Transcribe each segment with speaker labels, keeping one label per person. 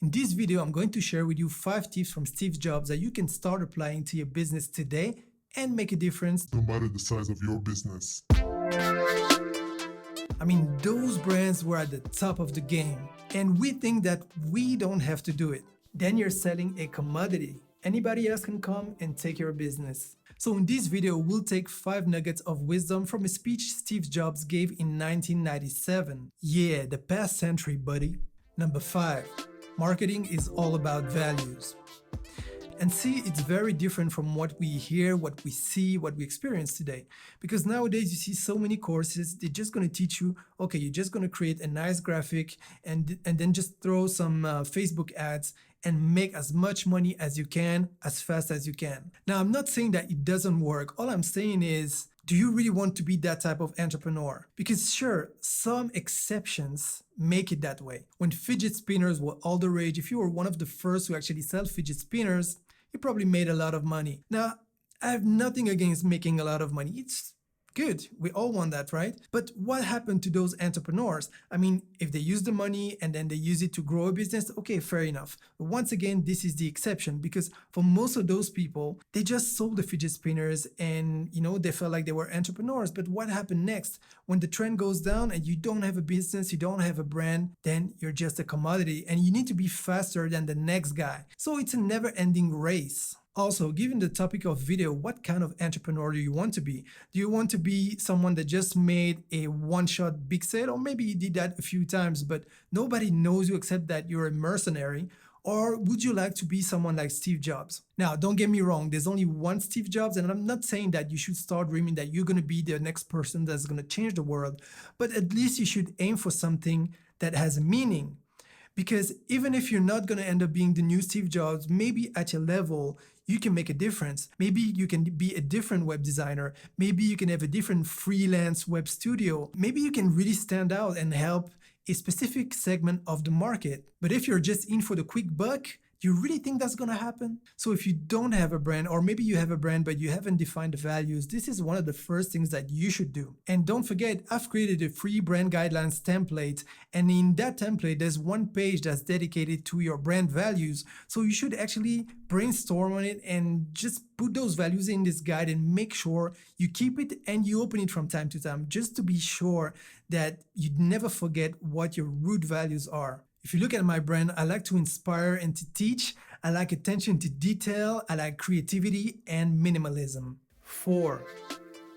Speaker 1: In this video, I'm going to share with you 5 tips from Steve Jobs that you can start applying to your business today and make a difference
Speaker 2: no matter the size of your business.
Speaker 1: I mean, those brands were at the top of the game, and we think that we don't have to do it. Then you're selling a commodity. Anybody else can come and take your business. So in this video, we'll take 5 nuggets of wisdom from a speech Steve Jobs gave in 1997. Yeah, the past century, buddy. Number 5, marketing is all about values. And see, it's very different from what we hear, what we see, what we experience today. Because nowadays you see so many courses, they're just going to teach you, okay, you're just going to create a nice graphic and then just throw some Facebook ads and make as much money as you can, as fast as you can. Now, I'm not saying that it doesn't work. All I'm saying is, do you really want to be that type of entrepreneur? Because sure, some exceptions make it that way. When fidget spinners were all the rage, if you were one of the first to actually sell fidget spinners, you probably made a lot of money. Now, I have nothing against making a lot of money. It's good. We all want that, right? But what happened to those entrepreneurs? I mean, if they use the money and then they use it to grow a business, okay, fair enough. But once again, this is the exception because for most of those people, they just sold the fidget spinners and, they felt like they were entrepreneurs. But what happened next? When the trend goes down and you don't have a business, you don't have a brand, then you're just a commodity and you need to be faster than the next guy. So it's a never-ending race. Also, given the topic of video, what kind of entrepreneur do you want to be? Do you want to be someone that just made a one-shot big sale? Or maybe you did that a few times, but nobody knows you except that you're a mercenary. Or would you like to be someone like Steve Jobs? Now, don't get me wrong, there's only one Steve Jobs, and I'm not saying that you should start dreaming that you're going to be the next person that's going to change the world, but at least you should aim for something that has meaning. Because even if you're not going to end up being the new Steve Jobs, maybe at your level, you can make a difference. Maybe you can be a different web designer. Maybe you can have a different freelance web studio. Maybe you can really stand out and help a specific segment of the market. But if you're just in for the quick buck, do you really think that's going to happen? So if you don't have a brand, or maybe you have a brand but you haven't defined the values, this is one of the first things that you should do. And don't forget, I've created a free brand guidelines template, and in that template there's one page that's dedicated to your brand values. So you should actually brainstorm on it and just put those values in this guide and make sure you keep it and you open it from time to time just to be sure that you never forget what your root values are. If you look at my brand, I like to inspire and to teach. I like attention to detail. I like creativity and minimalism. 4,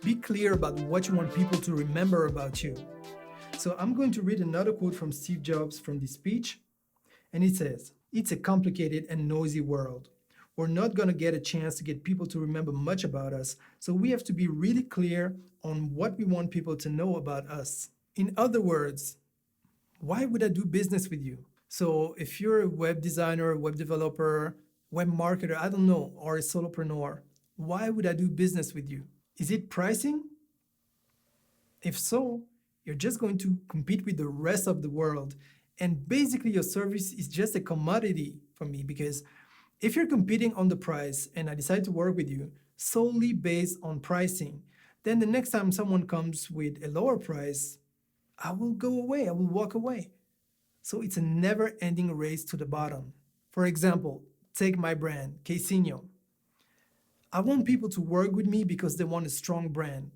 Speaker 1: be clear about what you want people to remember about you. So I'm going to read another quote from Steve Jobs from this speech. And it says, "It's a complicated and noisy world. We're not going to get a chance to get people to remember much about us. So we have to be really clear on what we want people to know about us." In other words, why would I do business with you? So if you're a web designer, web developer, web marketer, I don't know, or a solopreneur, why would I do business with you? Is it pricing? If so, you're just going to compete with the rest of the world. And basically your service is just a commodity for me, because if you're competing on the price and I decide to work with you solely based on pricing, then the next time someone comes with a lower price, I will go away, I will walk away. So it's a never-ending race to the bottom. For example, take my brand, Casino. I want people to work with me because they want a strong brand.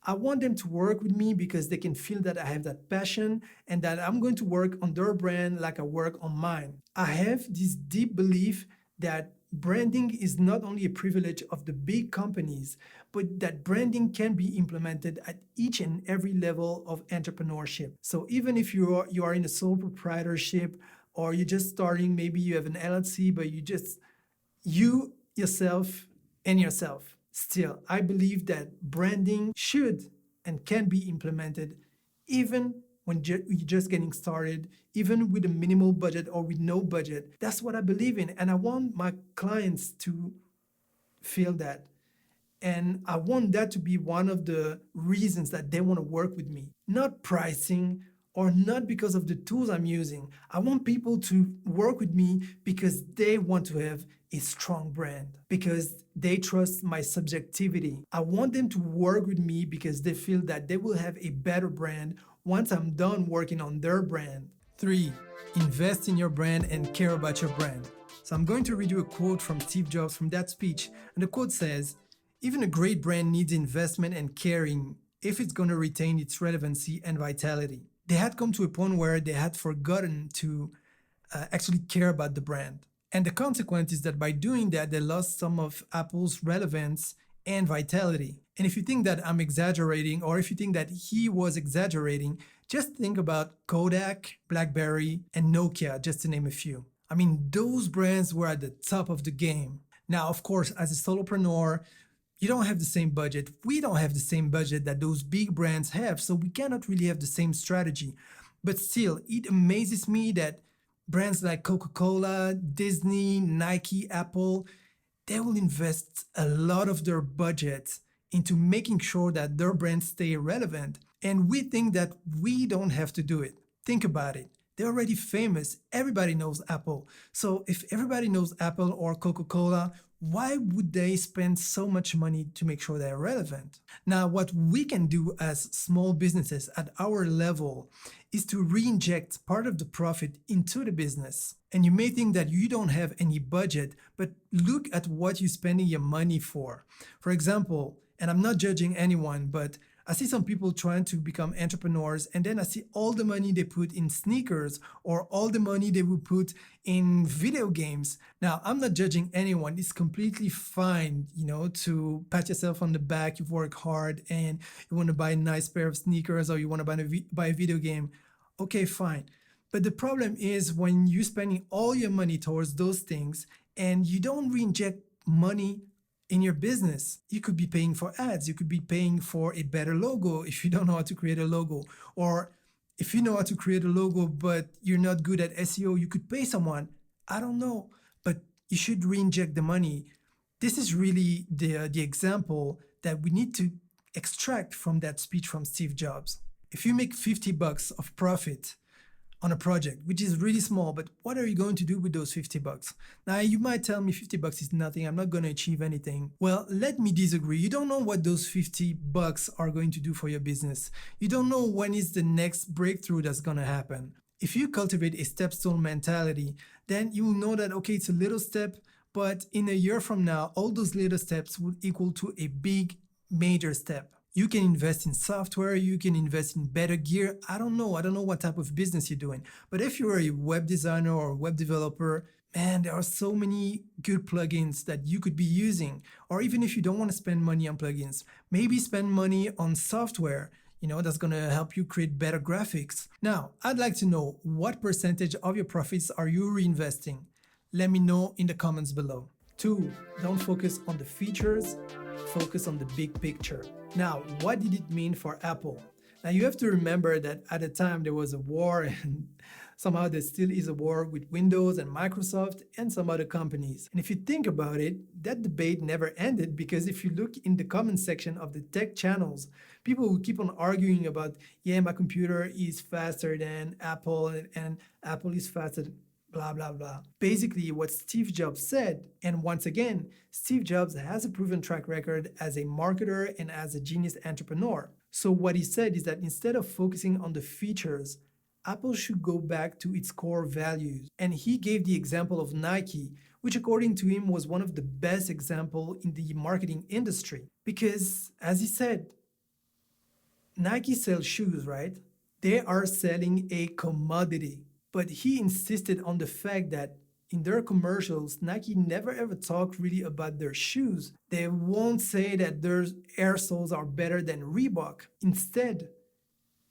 Speaker 1: I want them to work with me because they can feel that I have that passion and that I'm going to work on their brand like I work on mine. I have this deep belief that branding is not only a privilege of the big companies, but that branding can be implemented at each and every level of entrepreneurship. So even if you are in a sole proprietorship, or you're just starting, maybe you have an LLC, but you yourself and yourself. Still, I believe that branding should and can be implemented even when you're just getting started, even with a minimal budget or with no budget. That's what I believe in. And I want my clients to feel that. And I want that to be one of the reasons that they want to work with me. Not pricing or not because of the tools I'm using. I want people to work with me because they want to have a strong brand, because they trust my subjectivity. I want them to work with me because they feel that they will have a better brand once I'm done working on their brand. 3. Invest in your brand and care about your brand. So I'm going to read you a quote from Steve Jobs from that speech. And the quote says, "Even a great brand needs investment and caring if it's going to retain its relevancy and vitality." They had come to a point where they had forgotten to actually care about the brand. And the consequence is that by doing that, they lost some of Apple's relevance and vitality. And if you think that I'm exaggerating, or if you think that he was exaggerating, just think about Kodak, BlackBerry, and Nokia, just to name a few. I mean, those brands were at the top of the game. Now, of course, as a solopreneur, you don't have the same budget. We don't have the same budget that those big brands have, so we cannot really have the same strategy. But still, it amazes me that brands like Coca-Cola, Disney, Nike, Apple, they will invest a lot of their budget into making sure that their brands stay relevant. And we think that we don't have to do it. Think about it. They're already famous. Everybody knows Apple. So if everybody knows Apple or Coca-Cola, why would they spend so much money to make sure they're relevant? Now, what we can do as small businesses at our level is to re-inject part of the profit into the business. And you may think that you don't have any budget, but look at what you're spending your money for. For example, and I'm not judging anyone, but I see some people trying to become entrepreneurs, and then I see all the money they put in sneakers or all the money they will put in video games. Now, I'm not judging anyone. It's completely fine, to pat yourself on the back. You've worked hard and you want to buy a nice pair of sneakers, or you want to buy a video game. Okay, fine. But the problem is when you're spending all your money towards those things and you don't re-inject money in your business. You could be paying for ads. You could be paying for a better logo if you don't know how to create a logo. Or if you know how to create a logo, but you're not good at SEO, you could pay someone. I don't know, but you should re-inject the money. This is really the example that we need to extract from that speech from Steve Jobs. If you make $50 of profit on a project, which is really small, but what are you going to do with those $50? Now, you might tell me $50 is nothing, I'm not going to achieve anything. Well, let me disagree. You don't know what those $50 are going to do for your business. You don't know when is the next breakthrough that's going to happen. If you cultivate a stepstone mentality, then you will know that, okay, it's a little step, but in a year from now, all those little steps will equal to a big, major step. You can invest in software, you can invest in better gear. I don't know what type of business you're doing. But if you're a web designer or a web developer, man, there are so many good plugins that you could be using. Or even if you don't want to spend money on plugins, maybe spend money on software, that's going to help you create better graphics. Now, I'd like to know what percentage of your profits are you reinvesting? Let me know in the comments below. 2, don't focus on the features, focus on the big picture. Now, what did it mean for Apple? Now, you have to remember that at the time there was a war, and somehow there still is a war with Windows and Microsoft and some other companies. And if you think about it, that debate never ended, because if you look in the comment section of the tech channels, people will keep on arguing about, yeah, my computer is faster than Apple and Apple is faster than blah, blah, blah. Basically, what Steve Jobs said, and once again, Steve Jobs has a proven track record as a marketer and as a genius entrepreneur. So what he said is that instead of focusing on the features, Apple should go back to its core values. And he gave the example of Nike, which according to him was one of the best examples in the marketing industry. Because, as he said, Nike sells shoes, right? They are selling a commodity. But he insisted on the fact that in their commercials, Nike never ever talked really about their shoes. They won't say that their air soles are better than Reebok. Instead,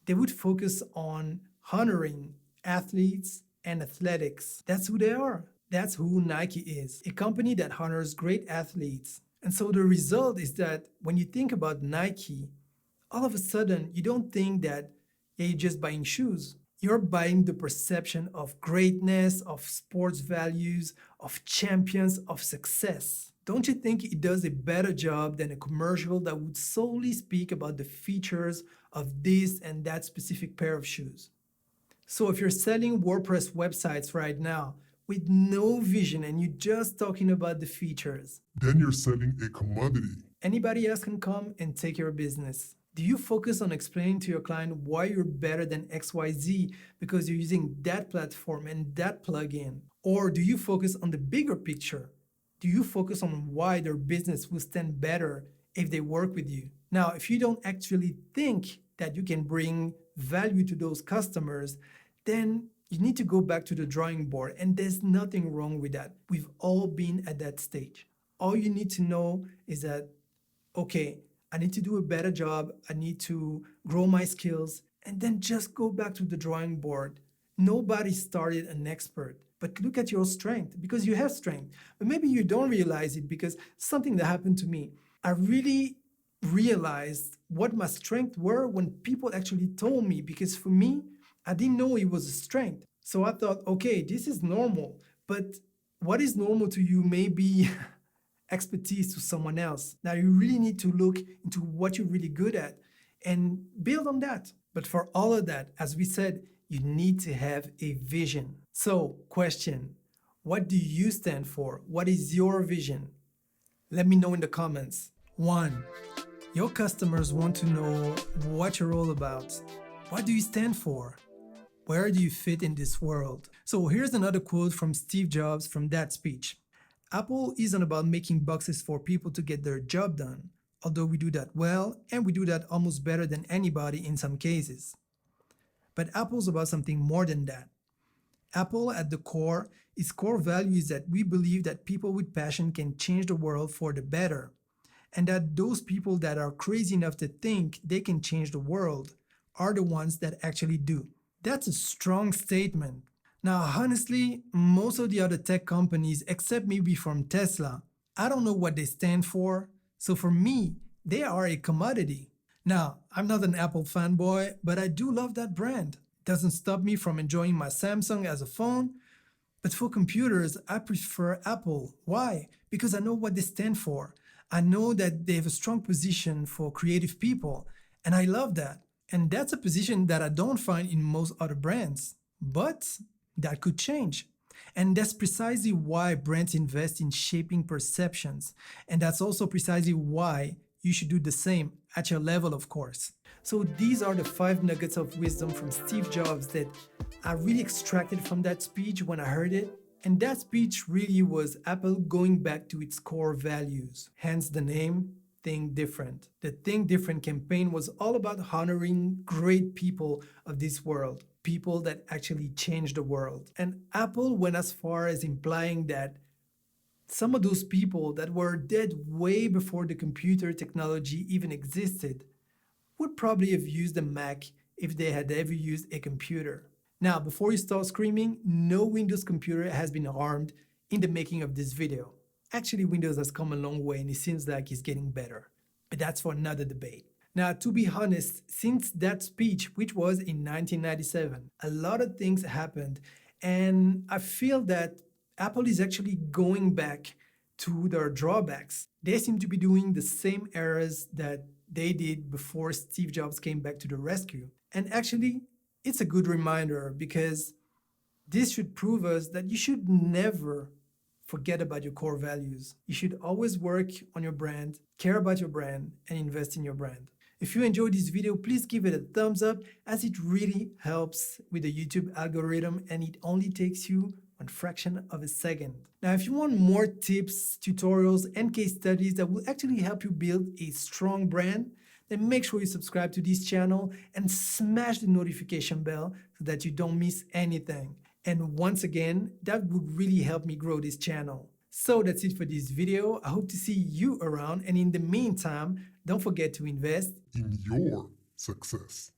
Speaker 1: they would focus on honoring athletes and athletics. That's who they are. That's who Nike is, a company that honors great athletes. And so the result is that when you think about Nike, all of a sudden, you don't think that you're just buying shoes. You're buying the perception of greatness, of sports values, of champions, of success. Don't you think it does a better job than a commercial that would solely speak about the features of this and that specific pair of shoes? So if you're selling WordPress websites right now with no vision and you're just talking about the features,
Speaker 2: then you're selling a commodity.
Speaker 1: Anybody else can come and take your business. Do you focus on explaining to your client why you're better than XYZ because you're using that platform and that plugin? Or do you focus on the bigger picture? Do you focus on why their business will stand better if they work with you? Now, if you don't actually think that you can bring value to those customers, then you need to go back to the drawing board. And there's nothing wrong with that. We've all been at that stage. All you need to know is that, okay, I need to do a better job. I need to grow my skills and then just go back to the drawing board. Nobody started an expert, but look at your strength because you have strength. But maybe you don't realize it because something that happened to me. I really realized what my strengths were when people actually told me, because for me, I didn't know it was a strength. So I thought, okay, this is normal. But what is normal to you may be expertise to someone else. Now you really need to look into what you're really good at and build on that. But for all of that, as we said, you need to have a vision. So, question, what do you stand for? What is your vision? Let me know in the comments. 1. Your customers want to know what you're all about. What do you stand for? Where do you fit in this world? So here's another quote from Steve Jobs from that speech. Apple isn't about making boxes for people to get their job done, although we do that well, and we do that almost better than anybody in some cases. But Apple's about something more than that. Apple, at the core, its core value is that we believe that people with passion can change the world for the better, and that those people that are crazy enough to think they can change the world are the ones that actually do. That's a strong statement. Now, honestly, most of the other tech companies, except maybe from Tesla, I don't know what they stand for. So for me, they are a commodity. Now, I'm not an Apple fanboy, but I do love that brand. It doesn't stop me from enjoying my Samsung as a phone. But for computers, I prefer Apple. Why? Because I know what they stand for. I know that they have a strong position for creative people, and I love that. And that's a position that I don't find in most other brands. But that could change. And that's precisely why brands invest in shaping perceptions. And that's also precisely why you should do the same at your level, of course. So these are the 5 nuggets of wisdom from Steve Jobs that I really extracted from that speech when I heard it. And that speech really was Apple going back to its core values. Hence the name, Think Different. The Think Different campaign was all about honoring great people of this world, people that actually change the world. And Apple went as far as implying that some of those people that were dead way before the computer technology even existed would probably have used a Mac if they had ever used a computer. Now, before you start screaming, no Windows computer has been harmed in the making of this video. Actually, Windows has come a long way and it seems like it's getting better. But that's for another debate. Now, to be honest, since that speech, which was in 1997, a lot of things happened. And I feel that Apple is actually going back to their drawbacks. They seem to be doing the same errors that they did before Steve Jobs came back to the rescue. And actually, it's a good reminder because this should prove us that you should never forget about your core values. You should always work on your brand, care about your brand, and invest in your brand. If you enjoyed this video, please give it a thumbs up as it really helps with the YouTube algorithm and it only takes you one fraction of a second. Now, if you want more tips, tutorials, and case studies that will actually help you build a strong brand, then make sure you subscribe to this channel and smash the notification bell so that you don't miss anything. And once again, that would really help me grow this channel. So that's it for this video. I hope to see you around, and in the meantime, don't forget to invest
Speaker 2: in your success.